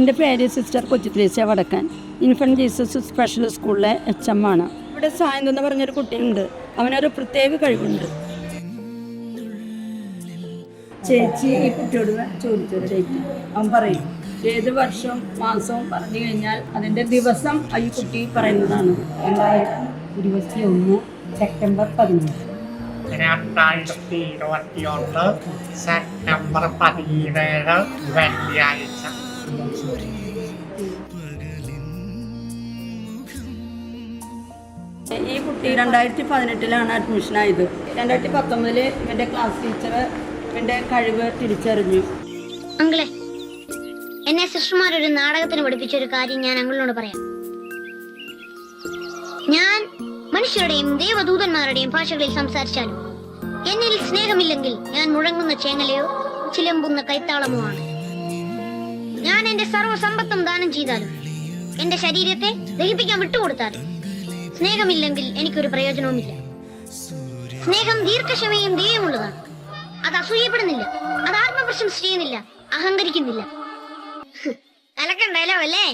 എൻ്റെ പേര് സിസ്റ്റർ കൊച്ചിത്രേസ്യ വടക്കൻ. ഇൻഫൻറ്റ് ജീസസ് സ്പെഷ്യൽ സ്കൂളിലെ HM ആണ്. ഇവിടെ സായന്ത് എന്ന് പറഞ്ഞൊരു കുട്ടിയുണ്ട്. അവനൊരു പ്രത്യേക കഴിവുണ്ട്. ചേച്ചി ഈ കുട്ടിയോട് ചോദിച്ചൊരു ഡേറ്റ് അവൻ പറയും. ഏത് വർഷവും മാസവും പറഞ്ഞു കഴിഞ്ഞാൽ അതിൻ്റെ ദിവസം ഈ കുട്ടി പറയുന്നതാണ്. 2021 സെപ്റ്റംബർ 15. 2021 സെപ്റ്റംബർ 17 വെള്ളിയാഴ്ച. ഈ കുട്ടി 2018 അഡ്മിഷനായത്. 2019 ഇവൻ്റെ ക്ലാസ് ടീച്ചർ ഇവൻ്റെ കഴിവ് തിരിച്ചറിഞ്ഞു. അങ്കിളെ, എന്നെ സിസ്റ്റർമാർ ഒരു നാടകത്തിന് പഠിപ്പിച്ച ഒരു കാര്യം ഞാൻ അങ്കിളിനോട് പറയാം. ഞാൻ മനുഷ്യരുടെയും ദേവദൂതന്മാരുടെയും ഭാഷകളിൽ സംസാരിച്ചാലും എന്നിൽ സ്നേഹമില്ലെങ്കിൽ ഞാൻ മുഴങ്ങുന്ന ചേങ്ങലയോ ചിലമ്പുന്ന കൈത്താളമോ ആണ്. ഞാൻ എന്റെ സർവ്വസമ്പത്തും ദാനം ചെയ്താലും എന്റെ ശരീരത്തെ ദഹിപ്പിക്കാൻ വിട്ടുകൊടുത്താലും സ്നേഹമില്ലെങ്കിൽ എനിക്കൊരു പ്രയോജനവുമില്ല. സ്നേഹം ദീർഘക്ഷമയും ദയയുമുള്ളതാണ്. അത് അസൂയപ്പെടുന്നില്ല, അത് ആത്മപ്രശംസ ചെയ്യുന്നില്ല, അഹങ്കരിക്കുന്നില്ല. കലക്കണ്ടല്ലോ അല്ലേ?